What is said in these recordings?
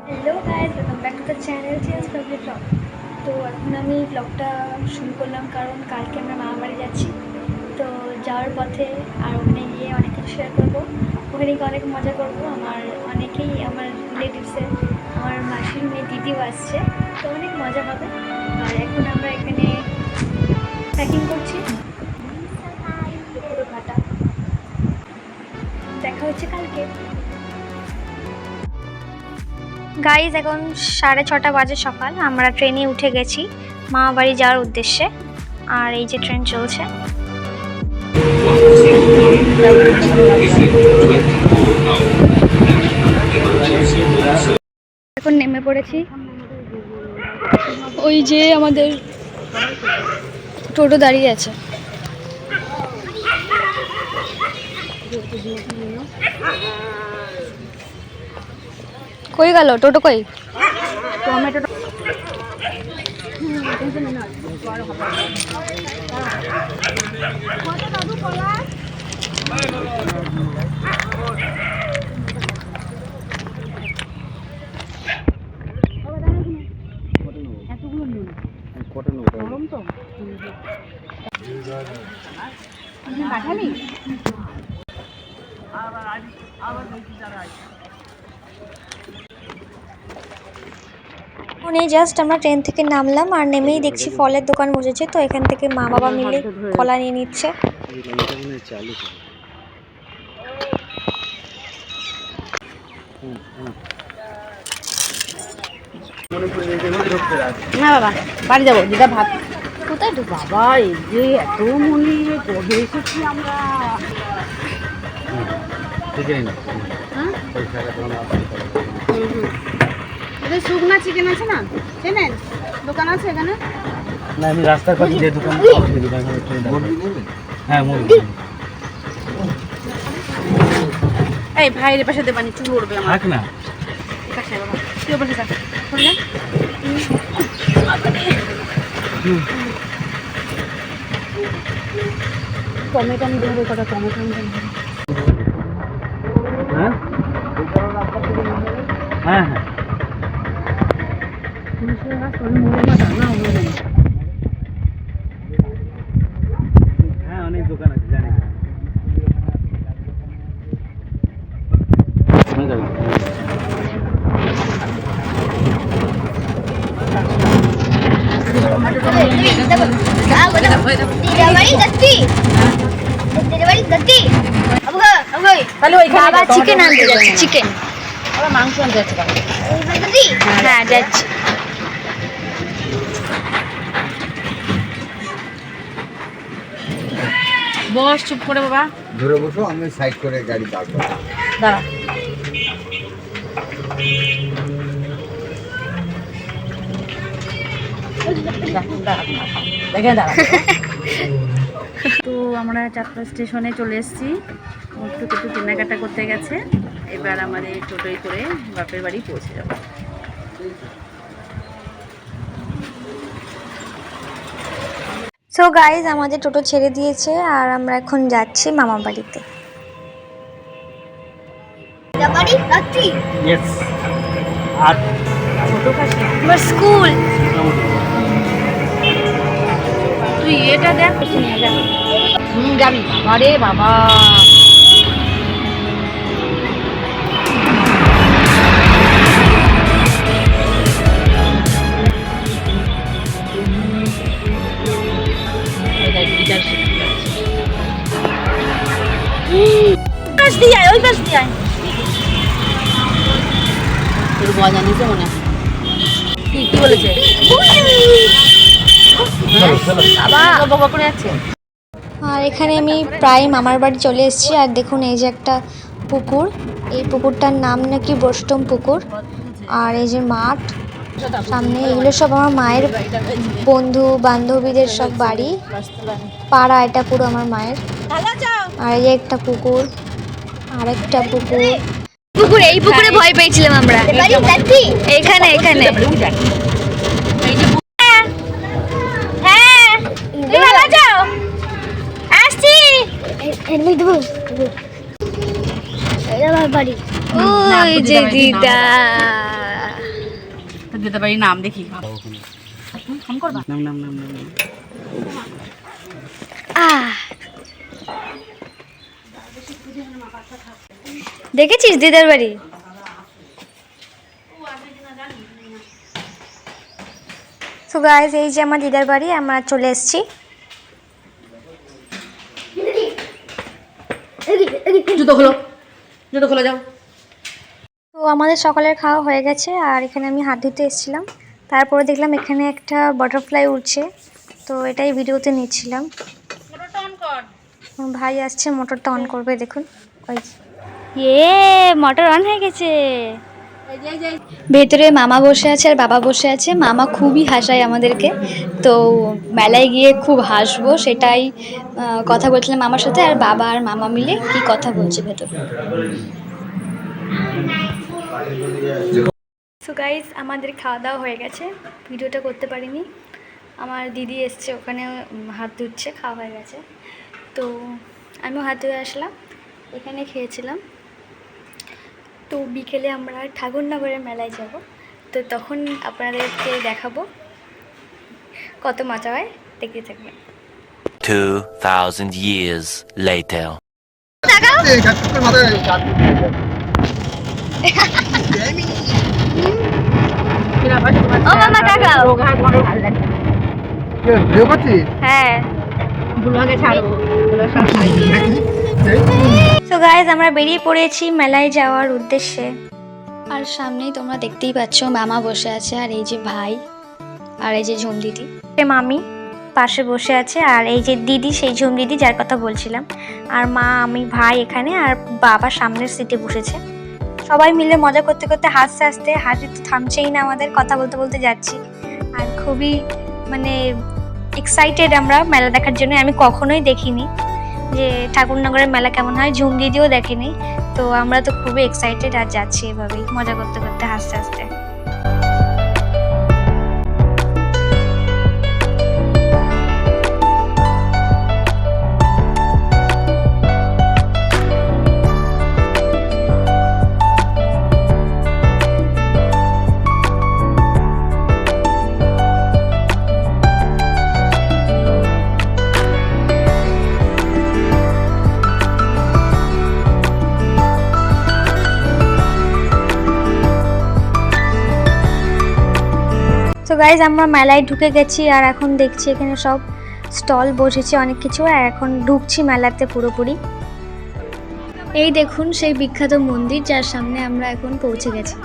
Hello guys, welcome back to the channel change family blog. তো এখন আমি ব্লগটা শুরু করলাম কারণ কালকে আমরা মামা বাড়ি যাচ্ছি। তো যাওয়ার পথে আর ওখানে গিয়ে অনেক কিছু শেয়ার করবো, ওখানে গিয়ে অনেক মজা করবো। অনেকেই আমার রিলেটিভসের, আমার মাসির মেয়ে দিদিও আসছে, তো অনেক মজা হবে। আর এখন আমরা এখানে প্যাকিং করছি পুরো ঘাটা। দেখা হচ্ছে কালকে। গাইজ এখন 6:30 বাজে সকাল। আমরা ট্রেনে উঠে গেছি মামা বাড়ি যাওয়ার উদ্দেশ্যে। আর এই যে ট্রেন চলছে। এখন নেমে পড়েছি। ওই যে আমাদের টোটো দাঁড়িয়ে আছে। কই গেল টোটো? কই টমেটো? এই জাস্ট আমরা ট্রেন থেকে নামলাম আর নেমেই দেখছি ফলের দোকান বসেছে। তো এখান থেকে মা বাবা মিলে কলা নিয়ে নিচ্ছে। না বাবা, বাড়ি যাবো। যেটা ভাত কোথায় ঢুক বাবা, এই যে এত মনে কবে এসেছি আমরা। এদের শুকনা চিকেন আছে না, চেনেন? দোকান আছে এখানে? না, আমি রাস্তার পাশে যে দোকান সেই দোকান হ্যাঁ মুরগি। এই ভাইয়ের পাশে দেবানি চুল উড়বে আমার। থাক না, ঠিক আছে বাবা, তুই বসে থাক। শুনলে টমেটো আমি দেবো, কটা টমেটো আমি দেবো। হ্যাঁ হ্যাঁ হ্যাঁ হ্যাঁ অনেক দোকান আছে জানি। চিকেন আনতে যাচ্ছি, চিকেন। মাংস আনতে যাচ্ছে। হ্যাঁ যাচ্ছি। বস চুপ করে বাবা, ধরে বসো, আমি সাইড করে গাড়ি দাঁড় করব। দাঁড়া। তো আমরা 4টা স্টেশনে চলে এসেছি। একটু কেনাকাটা করতে গেছে। এবার আমাদের টোটোয় করে বাপের বাড়ি পৌঁছে যাবো। সো গাইজ, আমাদের টোটো ছেড়ে দিয়েছে আর আমরা এখন যাচ্ছি মামা বাড়িতে। আর আমার স্কুল। তুই এটা দেখ, যাবি? আরে বাবা, ওই পাশ দিয়ে আয়। তোর বয়া জানিস মনে হয় কি বলেছে বাবা করে যাচ্ছে। আর এখানে আমি প্রায় মামার বাড়ি চলে এসেছি। আর দেখুন এই যে একটা পুকুর, এই পুকুরটার নাম নাকি বৈষ্ণব পুকুর। আর এই যে মাঠ সামনে, এগুলো সব আমার মায়ের বন্ধু বান্ধবীদের সব বাড়ি, পাড়া এটা পুরো আমার মায়ের। আর এই যে একটা পুকুর, আরেকটা পুকুর। এই পুকুরে ভয় পেয়েছিলাম আমরা। এখানে এখানে বাড়ি। ওই যে দিদা, দিতে পারি নাম দেখি ফোন করবা নাম নাম নাম নাম দেখেছিস দিদার বাড়ি? তো গাইস এই যে আমার দিদার বাড়ি, আমরা চলে এসেছি। জুতো খোলো যাও। তো আমাদের সকালের খাওয়া হয়ে গেছে, আর এখানে আমি হাত ধুতে এসেছিলাম। তারপরে দেখলাম এখানে একটা বাটারফ্লাই উড়ছে, তো এটাই ভিডিওতে নিচ্ছিলাম। আমার ভাই আসছে, মোটরটা অন করবে, দেখুন ওই মোটর অন হয়ে গেছে। ভেতরে মামা বসে আছে আর বাবা বসে আছে। মামা খুবই হাসায় আমাদেরকে, তো মেলায় গিয়ে খুব হাসবো সেটাই কথা বলছিলাম মামার সাথে। আর বাবা আর মামা মিলে কি কথা বলছে ভেতরে। সো গাইস আমাদের খাওয়া দাওয়া হয়ে গেছে, ভিডিওটা করতে পারিনি। আমার দিদি এসছে, ওখানে হাত ধুচ্ছে, খাওয়া হয়ে গেছে। তো আমিও হাত ধুয়ে আসলাম, এখানে খেয়েছিলাম। তো বিকেলে আমরা ঠাকুরনগরের মেলায় যাব, তো তখন আপনাদেরকে দেখাবো কত মজা হয়, দেখতে থাকবেন। 2000 years later. ও মামা কাকাও হ্যাঁ। তো গাইজ আমরা বেরিয়ে পড়েছি মেলায় যাওয়ার উদ্দেশ্যে। আর সামনেই তোমরা দেখতেই পাচ্ছ মামা বসে আছে, আর এই যে ভাই, আর এই যে ঝুম দিদি, মামি পাশে বসে আছে, আর এই যে দিদি সেই ঝুম দিদি যার কথা বলছিলাম। আর মা, আমি, ভাই এখানে, আর বাবা সামনের সিটে বসেছে। সবাই মিলে মজা করতে করতে হাসতে হাসতে, হাসি তো থামছেই না আমাদের, কথা বলতে বলতে যাচ্ছি। আর খুবই মানে এক্সাইটেড আমরা মেলা দেখার জন্য। আমি কখনোই দেখিনি যে ঠাকুরনগরের মেলা কেমন হয়, ঝুম দিদিও দেখেনি। তো আমরা তো খুবই এক্সাইটেড, আর যাচ্ছি এভাবেই মজা করতে করতে হাসতে হাসতে। তো গাইজ আমরা মেলায় ঢুকে গেছি, আর এখন দেখছি এখানে সব স্টল বসেছে অনেক কিছু, আর এখন ঢুকছি মেলাতে পুরোপুরি। এই দেখুন সেই বিখ্যাত মন্দির, যার সামনে আমরা এখন পৌঁছে গেছি।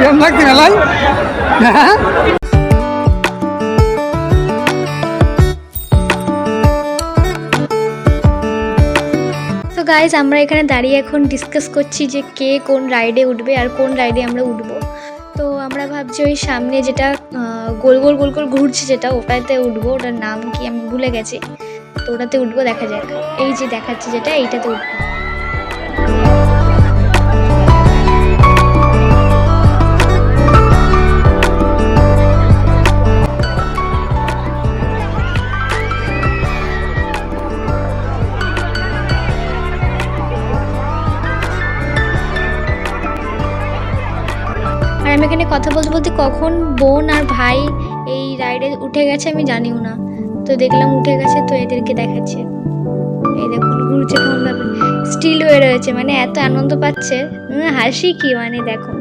কেমন লাগছে মেলায়? হ্যাঁ তো গাইজ আমরা এখানে দাঁড়িয়ে এখন ডিসকাস করছি যে কে কোন রাইডে উঠবে আর কোন রাইডে আমরা উঠবো। তো আমরা ভাবছি ওই সামনে যেটা গোল গোল গোল গোল ঘুরছে যেটা, ওটাতে উঠবো। ওটার নাম কি আমি ভুলে গেছি, তো ওটাতে উঠবো, দেখা যাক। এই যে দেখাচ্ছে যেটা, এইটাতে উঠবো। আমি এখানে কথা বলতে বলতে কখন বোন আর ভাই এই রাইডে উঠে গেছে আমি জানিও না। তো দেখলাম উঠে গেছে, তো এদেরকে দেখাচ্ছে। এই দেখুন ঘুরছে কেমন ভাবে, স্টিল হয়ে রয়েছে, মানে এত আনন্দ পাচ্ছে, হাসি কি মানে দেখো।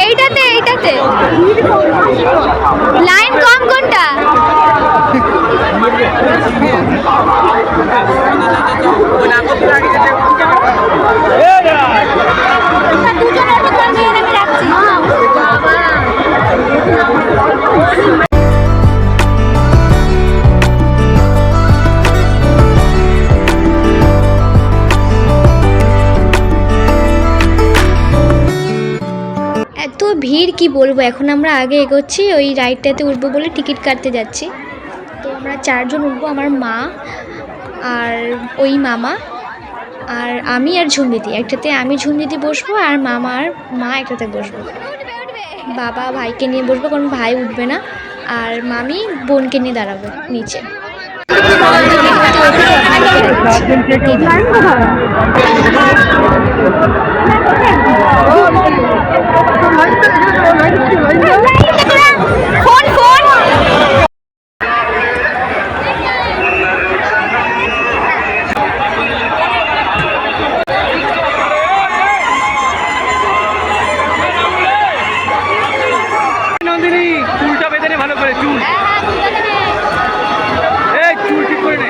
এইটাতে লাইন কম কোনটা? এত ভিড় কি বলবো। এখন আমরা আগে এগোচ্ছি, ওই রাইডটাতে উঠবো বলে টিকিট কাটতে যাচ্ছি। তো আমরা 4 জন উঠবো, আমার মা আর ওই মামা আর আমি আর ঝুমদিদি। একটাতে আমি ঝুমদিদি বসবো আর মামা আর মা একটাতে বসবো। বাবা ভাইকে নিয়ে বসবো, কারণ ভাই উঠবে না, আর মামি বোনকে নিয়ে দাঁড়াবো নিচে। নন্দিনী চুলটা বেঁধে নে ভালো করে, চুল এই চুল ঠিক করে নে।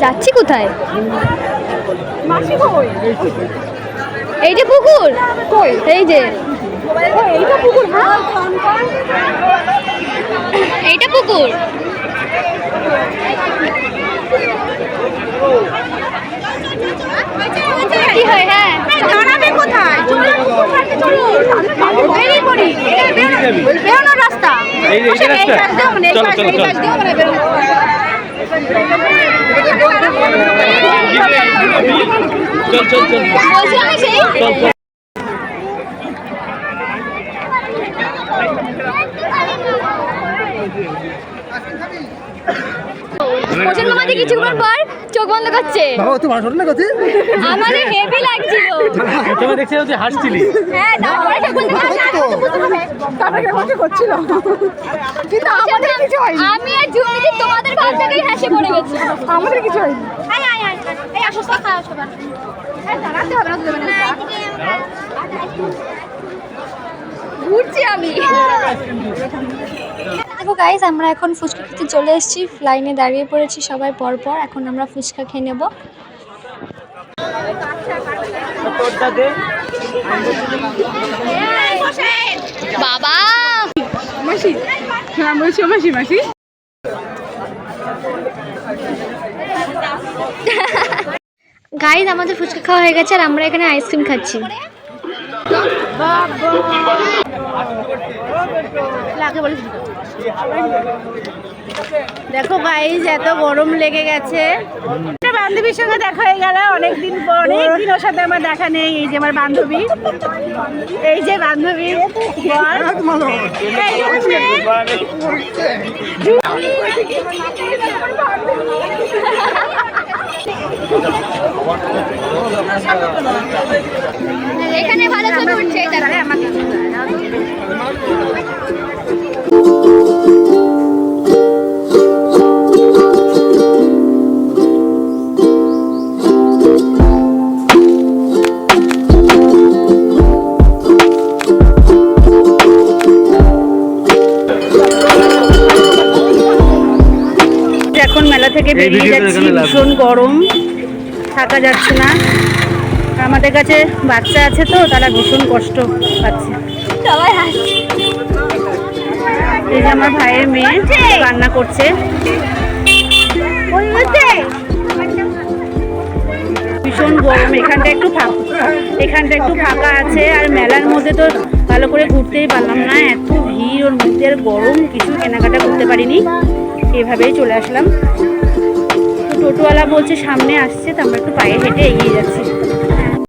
যাচ্ছি কোথায়? এইটা পুকুর, এই যে এইটা পুকুর। কি হয়? হ্যাঁ, জানাবে কোথায় বেরোনোর রাস্তা। কিছুক্ষণ পর চোখ বন্ধ করছে। আমাদের হেভি লাগছিল। তুমি দেখছিলাম যে হাসছিলি। হ্যাঁ, তারপরে করছিল, কিন্তু আমাদের কিছু হয়নি। আমি আর ঝুমদিদি তোমাদের ভাব থেকেই হেসে পড়ে গেছি। আমাদের কিছু হয়নি। এই আসো, খাও সবার। দাঁড়াতে হবে না, ঘুরছি আমি। দেখো গাইস, আমরা এখন ফুচকা খেতে চলে এসেছি। লাইনে দাঁড়িয়ে পড়েছি সবাই পরপর। এখন আমরা ফুচকা খেয়ে নেব। বাবা মাসি, হ্যাঁ বলছি মাসি মাসি। গাইস, আমাদের ফুচকা খাওয়া হয়ে গেছে আর আমরা এখানে আইসক্রিম খাচ্ছি। দেখো গাইস, এত গরম লেগে গেছে। বান্ধবীর সঙ্গে দেখা হয়ে গেল অনেকদিন পর। অনেকদিন ওর সাথে আমার দেখা নেই। এই যে আমার বান্ধবী, এই যে বান্ধবী এখানে ভালো ছবি উঠছে। আমাকে থেকে বেরিয়ে যাচ্ছি, ভীষণ গরম, থাকা যাচ্ছে না। আমাদের কাছে বাচ্চা আছে তো, তারা ভীষণ কষ্ট পাচ্ছে। এই যে আমার ভাইয়ের মেয়ে রান্না করছে। ভীষণ গরম, এখানটা একটু ফাঁকা আছে। আর মেলার মধ্যে তো ভালো করে ঘুরতেই পারলাম না, এত ভিড়, ওর মধ্যে আর গরম, কিছু কেনাকাটা করতে পারিনি, এভাবেই চলে আসলাম। তো টোটোওয়ালা বলছে সামনে আসছে, তো আমরা একটু পায়ে হেঁটে এগিয়ে যাচ্ছি।